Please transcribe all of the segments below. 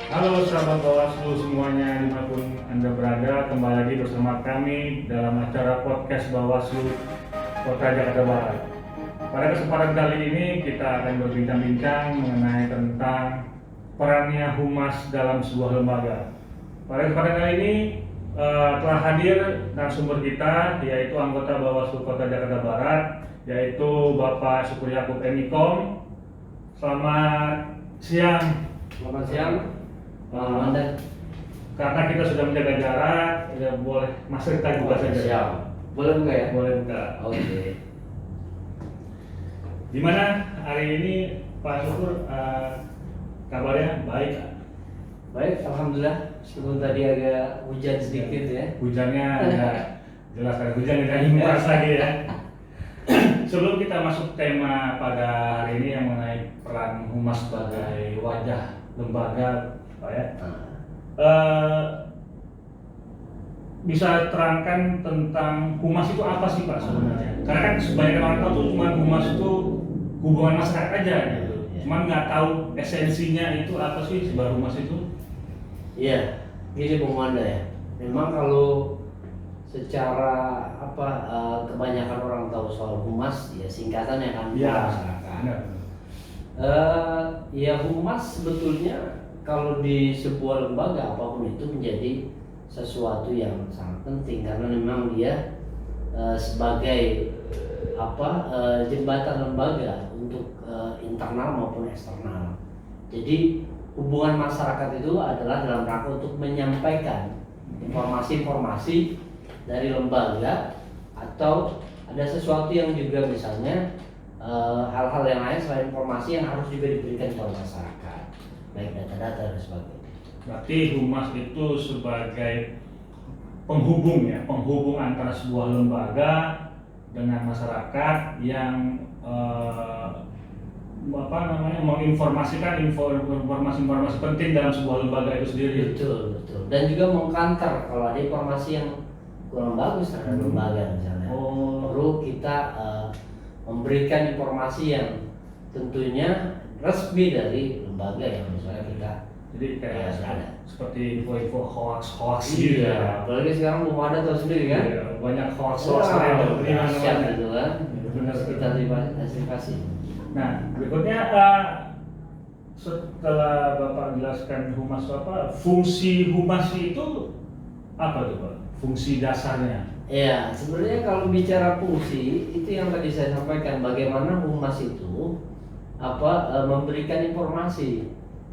Halo sahabat Bawaslu semuanya dimanapun Anda berada, kembali lagi bersama kami dalam acara podcast Bawaslu Kota Jakarta Barat. Pada kesempatan kali ini kita akan berbincang-bincang mengenai tentang perannya humas dalam sebuah lembaga. Pada kesempatan kali ini telah hadir narasumber kita, yaitu anggota Bawaslu Kota Jakarta Barat, yaitu Bapak Syukur Yakub MIKOM. Selamat siang. Selamat siang, Anda. Karena kita sudah menjaga jarak, ya boleh masuk kita buka saja. Siap. Boleh buka ya? Boleh buka. Oke. Gimana hari ini Pak Syukur, kabarnya baik? Baik, alhamdulillah. Meskipun tadi agak hujan sedikit ya. Hujannya ya jelas kan, hujan tidak menguras lagi ya. Sebelum kita masuk tema pada hari ini yang mengenai peran humas sebagai wajah lembaga, Pak ya. Bisa terangkan tentang humas itu apa sih Pak sebenarnya? Karena kan sebanyak orang tahu tuh cuma humas itu hubungan masyarakat aja gitu. Cuman nggak tahu esensinya itu apa sih sebuah humas itu? Iya, gini Bung Wanda ya. Memang kalau secara kebanyakan orang tahu soal humas ya singkatannya kan masyarakat. Ya humas sebetulnya kalau di sebuah lembaga apapun itu menjadi sesuatu yang sangat penting karena memang dia sebagai jembatan lembaga untuk internal maupun eksternal. Jadi hubungan masyarakat itu adalah dalam rangka untuk menyampaikan informasi-informasi dari lembaga atau ada sesuatu yang juga misalnya hal-hal yang lain selain informasi yang harus juga diberikan kepada masyarakat, baik data-data dan sebagainya. Berarti humas itu sebagai penghubung ya, penghubung antara sebuah lembaga dengan masyarakat yang menginformasikan informasi-informasi penting dalam sebuah lembaga itu sendiri. Betul. Dan juga mengkanter kalau ada informasi yang kurang bagus terhadap lembaga misalnya. Perlu kita memberikan informasi yang tentunya resmi dari lembaga yang misalnya kita. Jadi kayak seperti info hoax gitu ya. Apalagi sekarang belum ada tahu sendiri kan? Iya, banyak hoax yang gitu kan. Kita antisipasi. Nah, berikutnya setelah Bapak jelaskan humas apa, fungsi humas itu apa tuh Pak? Fungsi dasarnya? Ya, sebenarnya kalau bicara fungsi itu yang tadi saya sampaikan bagaimana humas itu memberikan informasi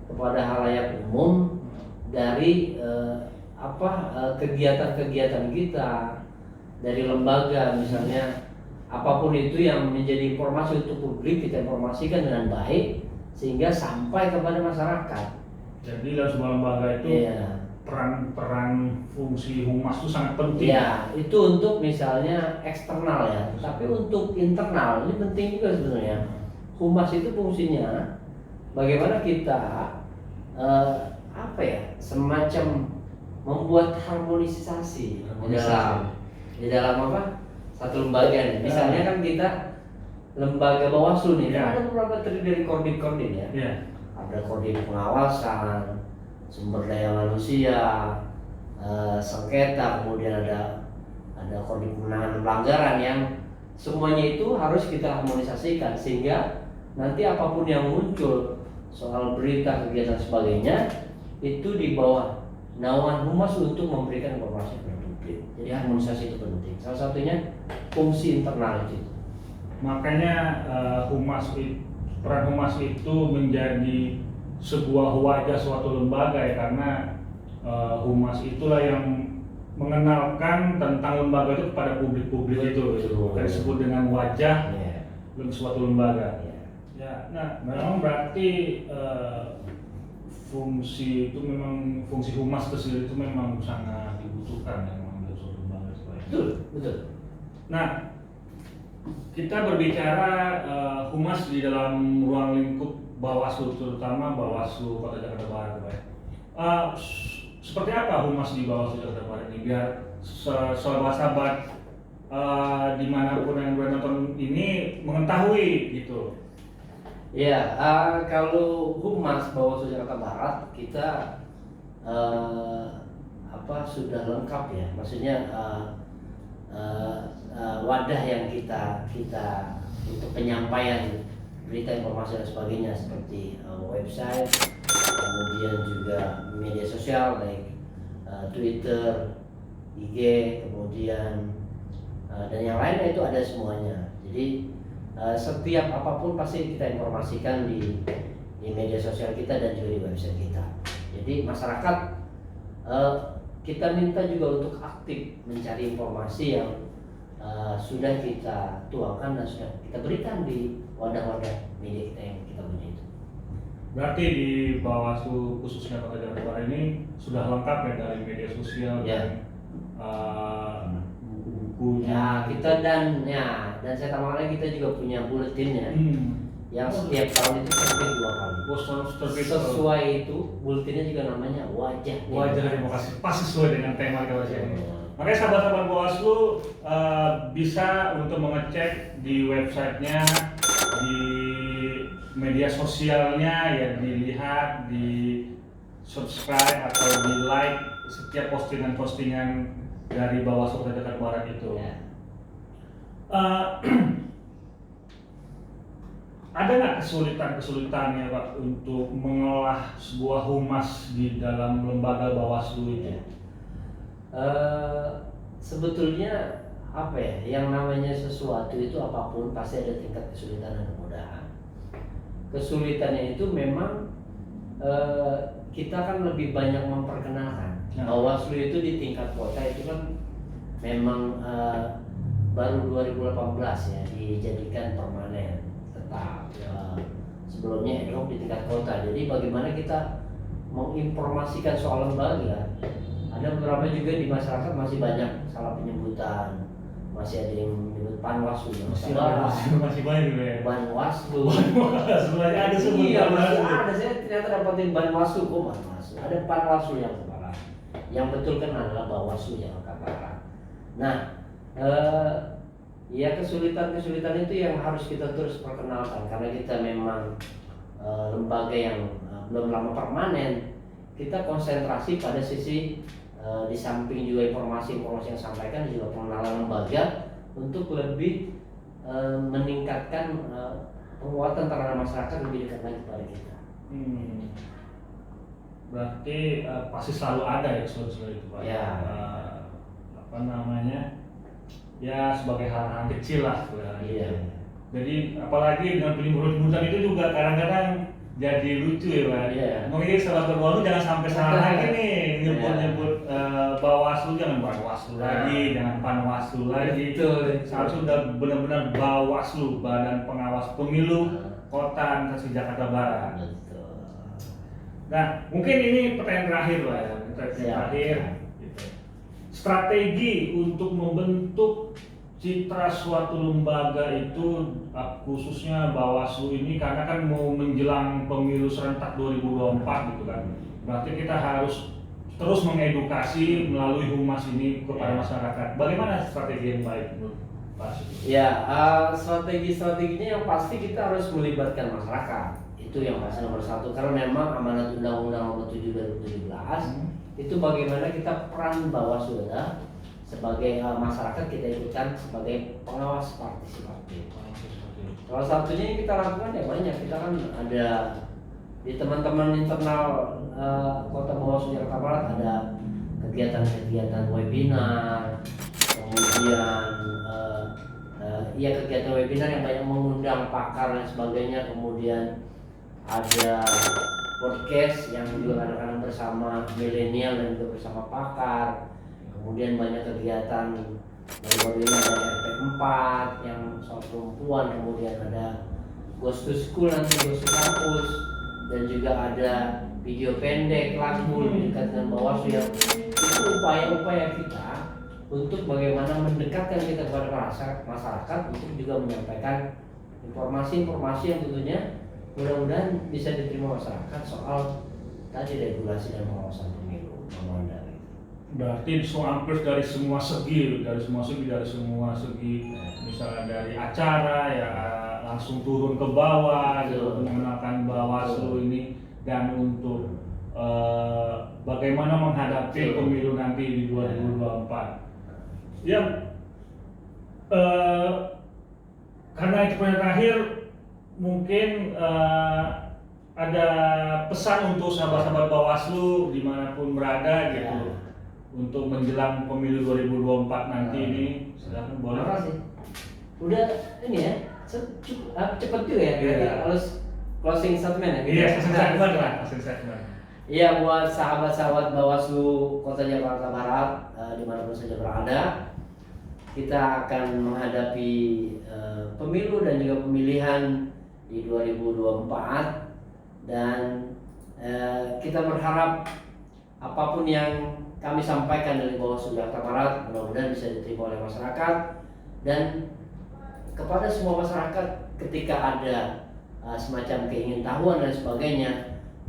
kepada halayak umum dari kegiatan-kegiatan kita dari lembaga misalnya apapun itu yang menjadi informasi untuk publik kita informasikan dengan baik sehingga sampai kepada masyarakat. Jadi dalam sebuah lembaga itu peran fungsi humas itu sangat penting. Ya, itu untuk misalnya eksternal ya. Tapi untuk internal ini penting juga sebenarnya. Humas itu fungsinya bagaimana kita semacam membuat harmonisasi di dalam satu lembaga nih. Misalnya kan kita lembaga Bawaslu nih, ada beberapa terdiri dari kodim-kodim ya. Ada kodim pengawasan, sumber daya manusia, sengketa, kemudian ada kodim penanganan pelanggaran yang semuanya itu harus kita harmonisasikan sehingga nanti apapun yang muncul soal berita kegiatan sebagainya itu di bawah naungan humas untuk memberikan informasi kepada publik. Jadi harmonisasi itu penting. Salah satunya fungsi internal itu. Makanya peran humas itu menjadi sebuah wajah suatu lembaga ya, karena humas itulah yang mengenalkan tentang lembaga itu kepada publik itu disebut dengan wajah suatu lembaga. Ya, nah memang berarti fungsi humas itu sendiri itu memang sangat dibutuhkan ya dalam suatu lembaga. Betul. Nah, kita berbicara humas di dalam ruang lingkup Bawaslu, terutama Bawaslu Kota Jakarta Barat, Pak. Seperti apa humas di Bawaslu Jakarta Barat ini biar sahabat-sahabat dimanapun yang nonton ini mengetahui gitu? Ya, kalau humas Bawaslu Jakarta Barat kita eh, sudah lengkap ya, maksudnya wadah yang kita untuk penyampaian berita, informasi dan sebagainya, seperti website, kemudian juga media sosial baik Twitter, IG, kemudian dan yang lainnya itu ada semuanya. Jadi setiap apapun pasti kita informasikan di media sosial kita dan juga di website kita. Jadi masyarakat kita minta juga untuk aktif mencari informasi yang sudah kita tuangkan dan sudah kita berikan di wadah-wadah media kita yang kita punya itu. Berarti di Bawaslu khususnya Kota Jakarta Barat ini sudah lengkap ya, dari media sosial dan buku. Ya, kita dan saya tambahkan lagi, kita juga punya buletinnya yang setiap tahun itu terbit 2 kali. Sesuai itu buletinnya juga namanya Wajah Demokrasi, pas sesuai dengan tema kita ini. Makanya sahabat-sahabat Bawaslu bisa untuk mengecek di websitenya, di media sosialnya, ya dilihat, di subscribe atau di like setiap postingan-postingan dari Bawaslu Kota Jakarta Barat itu. Ya. Ada nggak kesulitan-kesulitannya Pak untuk mengolah sebuah humas di dalam lembaga Bawaslu itu? Sebetulnya apa ya, yang namanya sesuatu itu apapun pasti ada tingkat kesulitan dan kemudahan. Kesulitannya itu memang kita kan lebih banyak memperkenalkan. Bawaslu itu di tingkat kota itu kan memang baru 2018 ya dijadikan permanen tetap. Sebelumnya ad hoc di tingkat kota. Jadi bagaimana kita menginformasikan soal lembaga? Ada beberapa juga di masyarakat masih banyak salah penyebutan, masih ada yang menyebut Panwaslu, masih banyak juga ya. Banwaslu. Ada sebutan. Iya, ada. Saya ternyata dapatin Banwaslu, Banwaslu. Ada Panwaslu yang salah. Yang betul kan adalah Bawaslu yang katakan. Nah, ya kesulitan itu yang harus kita terus perkenalkan, karena kita memang lembaga yang belum lama permanen. Kita konsentrasi pada sisi di samping juga informasi-informasi yang disampaikan, juga pengenalan lembaga untuk lebih meningkatkan penguatan terhadap masyarakat lebih dekat lagi kepada kita. Berarti pasti selalu ada ya kesulitan itu Pak. Ya. Ya sebagai hal-hal kecil lah. Iya. Jadi apalagi dengan penyebutan itu juga kadang-kadang jadi lucu ya Pak. Iya. Mungkin sahabat Bawaslu jangan sampai salah lagi nih nyebut Bawaslu, jangan Bawaslu lagi, jangan Panwaslu lagi. Betul. Seharusnya sudah benar-benar Bawaslu, Badan Pengawas Pemilu Kota Jakarta Barat. Betul. Nah, mungkin ini pertanyaan terakhir lah ya, terakhir. Gitu. Strategi untuk membentuk citra suatu lembaga itu, khususnya Bawaslu ini, karena kan mau menjelang pemilu serentak 2024 gitu kan. Berarti kita harus terus mengedukasi melalui humas ini kepada masyarakat. Bagaimana strategi yang baik menurut Pak Suti? Ya, strategi-strateginya yang pasti kita harus melibatkan masyarakat. Itu yang pasti nomor satu, karena memang amanat Undang-Undang Nomor 7 2017 itu bagaimana kita peran Bawaslu sebagai masyarakat, kita ikutkan sebagai pengawas partisipatif. Salah satunya yang kita lakukan ya banyak. Kita kan ada di teman-teman internal Kota Bawaslu Jakarta Barat, ada kegiatan-kegiatan webinar, kemudian kegiatan webinar yang banyak mengundang pakar dan sebagainya, kemudian ada podcast yang juga kadang-kadang bersama milenial dan juga bersama pakar. Kemudian banyak kegiatan dari ada RP4 yang soal perempuan, kemudian ada Ghost to School, nanti Ghost to Campus, dan juga ada video pendek lagu dekat dengan Bawaslu. Yang itu upaya-upaya kita untuk bagaimana mendekatkan kita kepada masyarakat untuk juga menyampaikan informasi-informasi yang tentunya mudah-mudahan bisa diterima masyarakat soal tadi regulasi dan pengawasan pemilu. Berarti hampir dari semua segi, misalnya dari acara ya langsung turun ke bawah, gitu, mengenalkan Bawaslu ini, dan untuk bagaimana menghadapi pemilu nanti di 2024. Ya, karena itu yang terakhir, mungkin ada pesan untuk sahabat-sahabat Bawaslu dimanapun berada gitu, untuk menjelang pemilu 2024 nanti ini. Silakan, boleh. Terima kasih. Udah ini ya, cepet juga ya. Berarti harus closing statement ya. Iya, closing statement. Iya, buat sahabat-sahabat Bawaslu Kota Jakarta Barat dimanapun saja berada, kita akan menghadapi pemilu dan juga pemilihan di 2024, dan kita berharap apapun yang kami sampaikan dari Bawaslu Jakarta Barat mudah-mudahan bisa diterima oleh masyarakat, dan kepada semua masyarakat ketika ada semacam keingintahuan dan sebagainya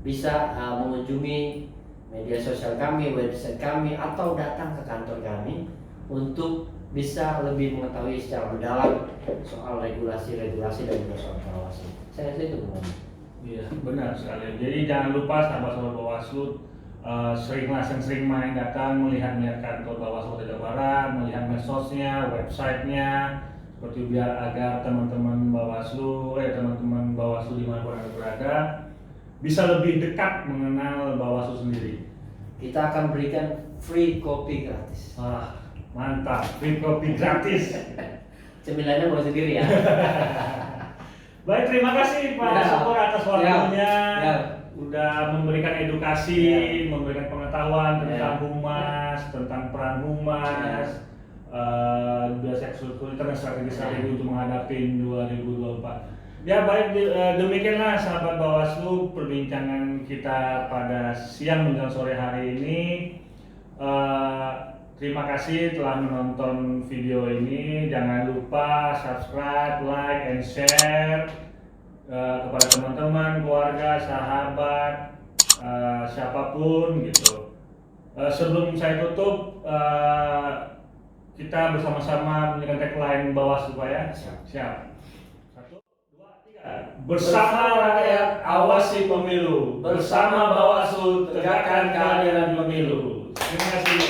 bisa mengunjungi media sosial kami, website kami, atau datang ke kantor kami untuk bisa lebih mengetahui secara mendalam soal regulasi-regulasi dan juga soal Bawaslu. Saya rasa itu benar. Iya, benar sekali. Jadi jangan lupa sahabat-sahabat Bawaslu, sering main datang melihat kantor Bawaslu Kota Jakarta Barat, melihat medsosnya, websitenya, seperti biar agar teman-teman Bawaslu dimanapun Anda berada bisa lebih dekat mengenal Bawaslu sendiri. Kita akan berikan free kopi gratis. Mantap, free kopi gratis. Cemilannya bawa sendiri ya. Baik, terima kasih Pak Syukur atas waktunya. Udah memberikan edukasi, memberikan pengetahuan tentang humas, tentang peran humas, seksualitas dan strategi-strategi untuk menghadapi 2024. Ya baik, demikianlah sahabat Bawaslu perbincangan kita pada siang menjelang sore hari ini. Terima kasih telah menonton video ini. Jangan lupa subscribe, like, and share kepada teman-teman, keluarga, sahabat, siapapun gitu. Sebelum saya tutup, kita bersama-sama menyanyikan tagline Bawaslu, Pak ya. Siap. 1, 2, 3. Bersama rakyat awasi pemilu. Bersama Bawaslu tegakkan keadilan pemilu. Terima kasih.